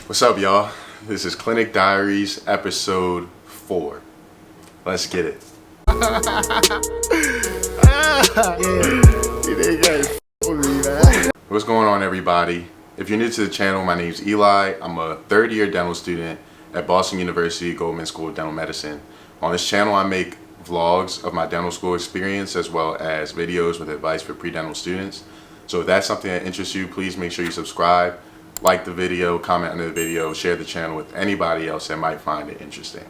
What's up, y'all? This is Clinic Diaries, episode 4. Let's get it. What's going on, everybody? If you're new to the channel, my name's Eli. I'm a third-year dental student at Boston University Goldman School of Dental Medicine. On this channel, I make vlogs of my dental school experience as well as videos with advice for pre-dental students. So if that's something that interests you, please make sure you subscribe, like the video, comment under the video, share the channel with anybody else that might find it interesting.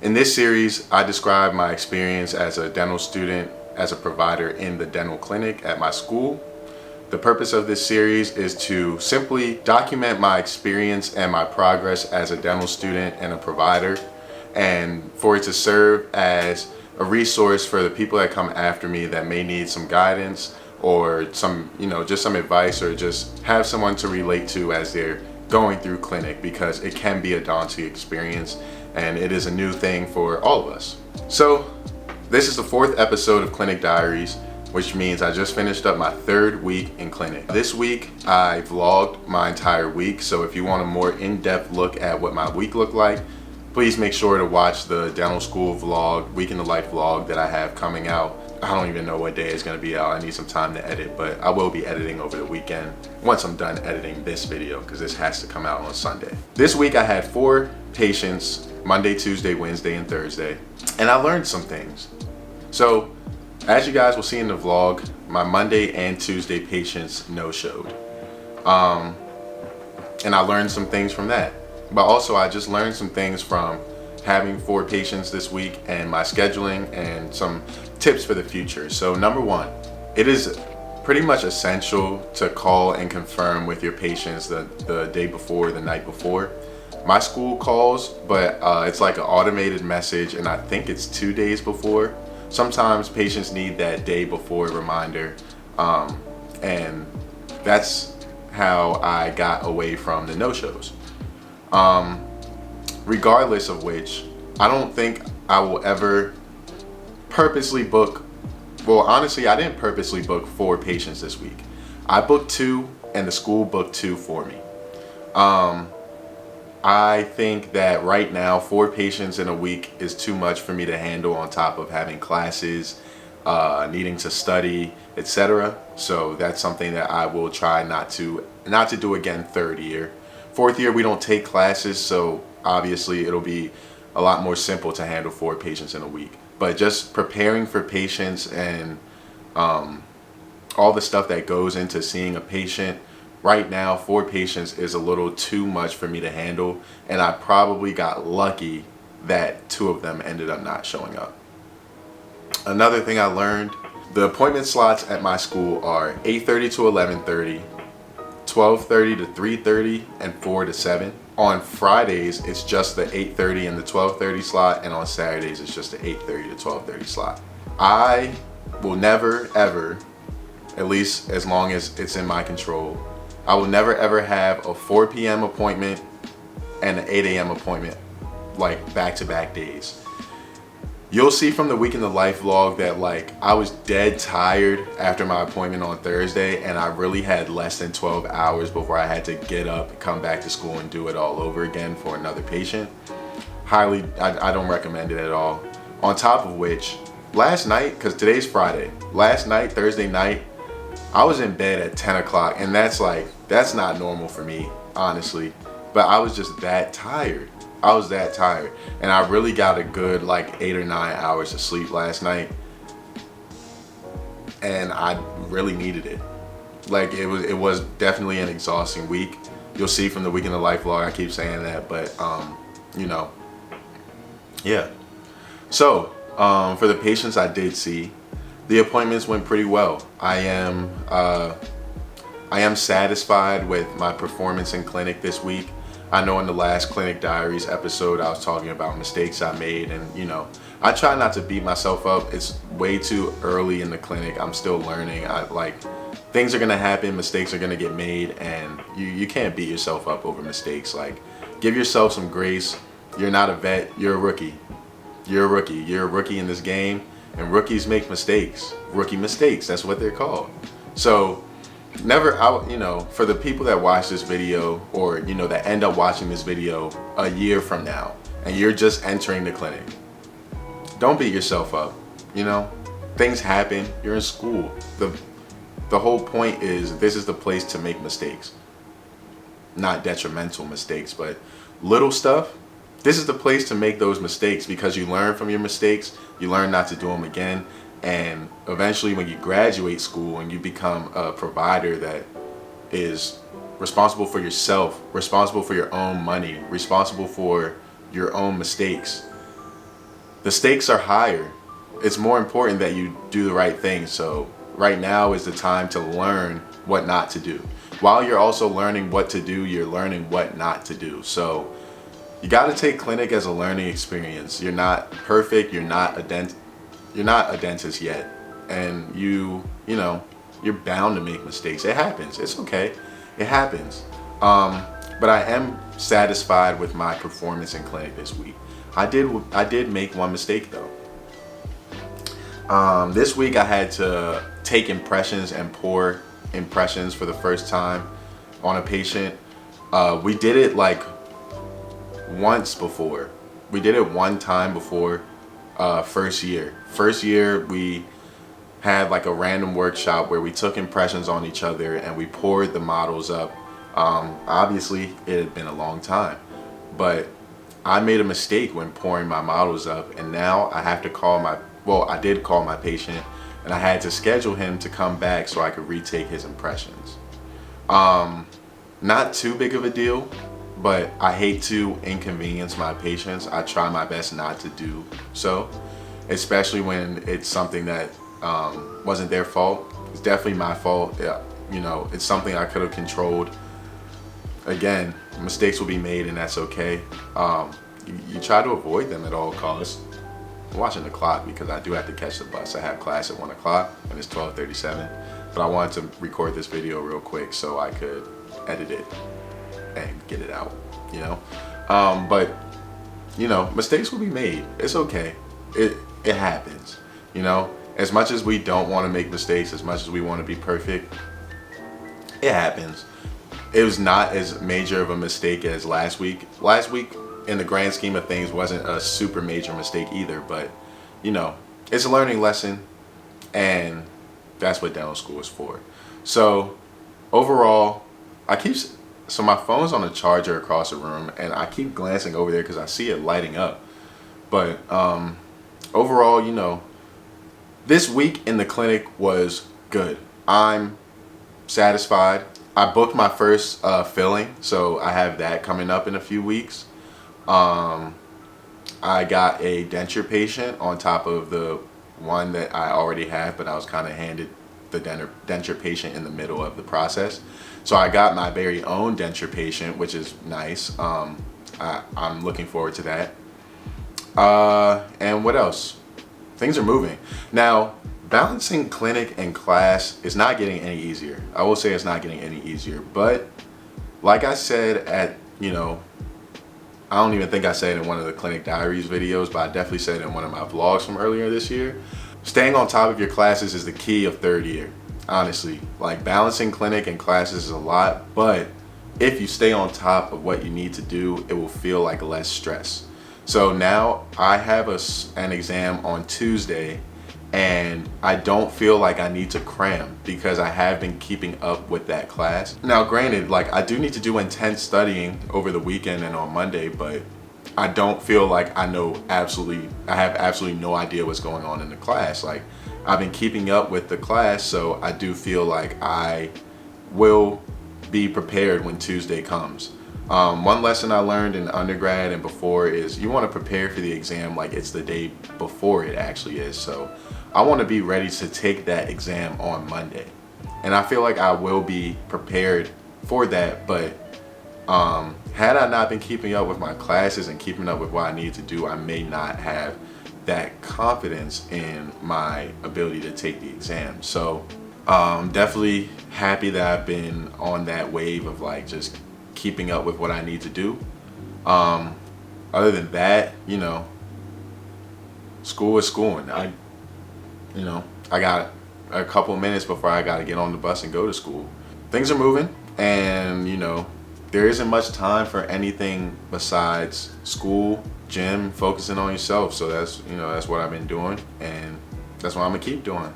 In this series, I describe my experience as a dental student, as a provider in the dental clinic at my school. The purpose of this series is to simply document my experience and my progress as a dental student and a provider, and for it to serve as a resource for the people that come after me that may need some guidance or some, just some advice, or just have someone to relate to as they're going through clinic, because it can be a daunting experience and it is a new thing for all of us. So this is the 4th episode of Clinic Diaries, which means I just finished up my 3rd week in clinic. This week I vlogged my entire week, so if you want a more in-depth look at what my week looked like, please make sure to watch the dental school vlog, week in the life vlog that I have coming out. I don't even know what day it's gonna be out. I need some time to edit, but I will be editing over the weekend once I'm done editing this video, because this has to come out on Sunday. This week I had 4 patients, Monday, Tuesday, Wednesday, and Thursday, and I learned some things. So as you guys will see in the vlog, my Monday and Tuesday patients no-showed. And I learned some things from that. But also I just learned some things from having 4 patients this week and my scheduling, and some tips for the future. So number 1, it is pretty much essential to call and confirm with your patients the day before, the night before. My school calls, but it's like an automated message, and I think it's 2 days before. Sometimes patients need that day before reminder, and that's how I got away from the no-shows. Regardless of which, I don't think I will ever purposely book, well, honestly, I didn't purposely book 4 patients this week. I booked 2 and the school booked 2 for me. I think that right now 4 patients in a week is too much for me to handle, on top of having classes, needing to study, etc. So that's something that I will try not to do again 3rd year. 4th year we don't take classes, so obviously it'll be a lot more simple to handle 4 patients in a week. But just preparing for patients and all the stuff that goes into seeing a patient, right now 4 patients is a little too much for me to handle, and I probably got lucky that 2 of them ended up not showing up. Another thing I learned, the appointment slots at my school are 8:30 to 11:30, 12:30 to 3:30, and 4 to 7. On Fridays, it's just the 8:30 and the 12:30 slot, and on Saturdays, it's just the 8:30 to 12:30 slot. I will never, ever, at least as long as it's in my control, I will never, ever have a 4 p.m. appointment and an 8 a.m. appointment, like back-to-back days. You'll see from the week in the life vlog that, like, I was dead tired after my appointment on Thursday, and I really had less than 12 hours before I had to get up, come back to school, and do it all over again for another patient. I don't recommend it at all. On top of which, last night, because today's Friday, last night, Thursday night, I was in bed at 10 o'clock, and that's not normal for me, honestly, but I was just that tired. I was that tired, and I really got a good like 8 or 9 hours of sleep last night, and I really needed it. Like, it was definitely an exhausting week. You'll see from the week in the life vlog, I keep saying that, but yeah. So for the patients I did see, the appointments went pretty well. I am satisfied with my performance in clinic this week. I know in the last Clinic Diaries episode I was talking about mistakes I made, and I try not to beat myself up. It's way too early in the clinic. I'm still learning. Things are gonna happen, mistakes are gonna get made, and you can't beat yourself up over mistakes. Like, give yourself some grace. You're not a vet, you're a rookie. You're a rookie. You're a rookie in this game, and rookies make mistakes. Rookie mistakes, that's what they're called. So for the people that watch this video, or that end up watching this video a year from now, and you're just entering the clinic, don't beat yourself up. Things happen. You're in school. The whole point is, this is the place to make mistakes, not detrimental mistakes, but little stuff. This is the place to make those mistakes, because you learn from your mistakes. You learn not to do them again. And eventually, when you graduate school and you become a provider that is responsible for yourself, responsible for your own money, responsible for your own mistakes, the stakes are higher. It's more important that you do the right thing. So right now is the time to learn what not to do. While you're also learning what to do, you're learning what not to do. So you got to take clinic as a learning experience. You're not perfect. You're not a dentist yet, and you're bound to make mistakes. It happens. It's okay. It happens. But I am satisfied with my performance in clinic this week. I did make one mistake though. This week I had to take impressions and pour impressions for the first time on a patient. We did it like once before. We did it one time before. First year we had like a random workshop where we took impressions on each other and we poured the models up. Obviously it had been a long time, but I made a mistake when pouring my models up, and now I have to I did call my patient, and I had to schedule him to come back so I could retake his impressions. Not too big of a deal, but I hate to inconvenience my patients. I try my best not to do so, especially when it's something that wasn't their fault. It's definitely my fault. It's something I could have controlled. Again, mistakes will be made, and that's okay. You try to avoid them at all costs. I'm watching the clock because I do have to catch the bus. I have class at 1 o'clock and it's 12:37, but I wanted to record this video real quick so I could edit it and get it out, but mistakes will be made. It's okay. It happens. As much as we don't want to make mistakes, as much as we want to be perfect, it happens. It was not as major of a mistake as last week. Last week, in the grand scheme of things, wasn't a super major mistake either, but it's a learning lesson, and that's what dental school is for. So overall, so my phone's on a charger across the room, and I keep glancing over there because I see it lighting up. But overall, this week in the clinic was good. I'm satisfied. I booked my first filling, so I have that coming up in a few weeks. I got a denture patient on top of the one that I already have, but I was kind of handed the denture patient in the middle of the process. So I got my very own denture patient, which is nice. I'm looking forward to that. And what else? Things are moving. Now, balancing clinic and class is not getting any easier. I will say it's not getting any easier, but like I said I don't even think I said it in one of the Clinic Diaries videos, but I definitely said it in one of my vlogs from earlier this year. Staying on top of your classes is the key of third year. Honestly, like balancing clinic and classes is a lot, but if you stay on top of what you need to do, it will feel like less stress. So now I have an exam on Tuesday, and I don't feel like I need to cram because I have been keeping up with that class. Now granted, like I do need to do intense studying over the weekend and on Monday, but I don't feel like I have absolutely no idea what's going on in the class. Like I've been keeping up with the class, so I do feel like I will be prepared when Tuesday comes. One lesson I learned in undergrad and before is you want to prepare for the exam like it's the day before it actually is. So I want to be ready to take that exam on Monday, and I feel like I will be prepared for that. But had I not been keeping up with my classes and keeping up with what I need to do, I may not have that confidence in my ability to take the exam. So definitely happy that I've been on that wave of like just keeping up with what I need to do. Other than that, school is schooling. I got a couple minutes before I got to get on the bus and go to school. things are moving, and there isn't much time for anything besides school, gym, focusing on yourself. So that's what I've been doing, and that's what I'm gonna keep doing.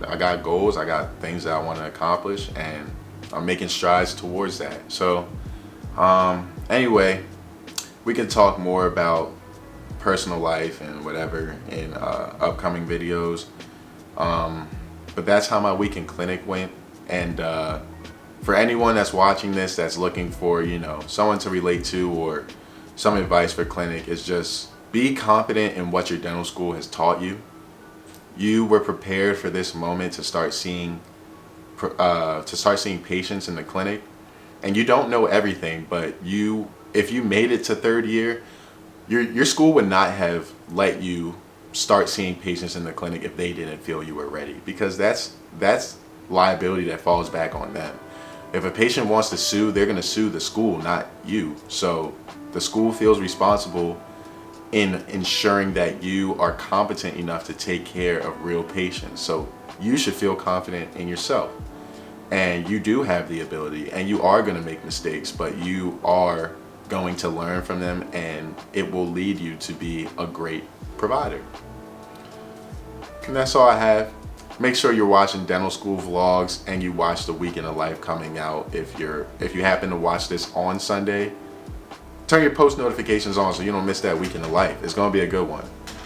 I got goals, I got things that I want to accomplish, and I'm making strides towards that. So anyway, we can talk more about personal life and whatever in upcoming videos. But that's how my week in clinic went. And for anyone that's watching this that's looking for someone to relate to or some advice for clinic, is just be confident in what your dental school has taught you. You were prepared for this moment to start seeing patients in the clinic, and you don't know everything, but if you made it to third year, your school would not have let you start seeing patients in the clinic if they didn't feel you were ready, because that's liability that falls back on them. If a patient wants to sue, they're going to sue the school, not you. So the school feels responsible in ensuring that you are competent enough to take care of real patients. So you should feel confident in yourself, and you do have the ability, and you are going to make mistakes, but you are going to learn from them, and it will lead you to be a great provider. And that's all I have. Make sure you're watching dental school vlogs, and you watch the Week in the Life coming out. If you happen to watch this on Sunday, turn your post notifications on so you don't miss that Week in the Life. It's gonna be a good one.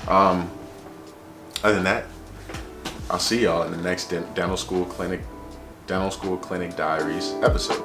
Other than that, I'll see y'all in the next Dental School Clinic Diaries episode.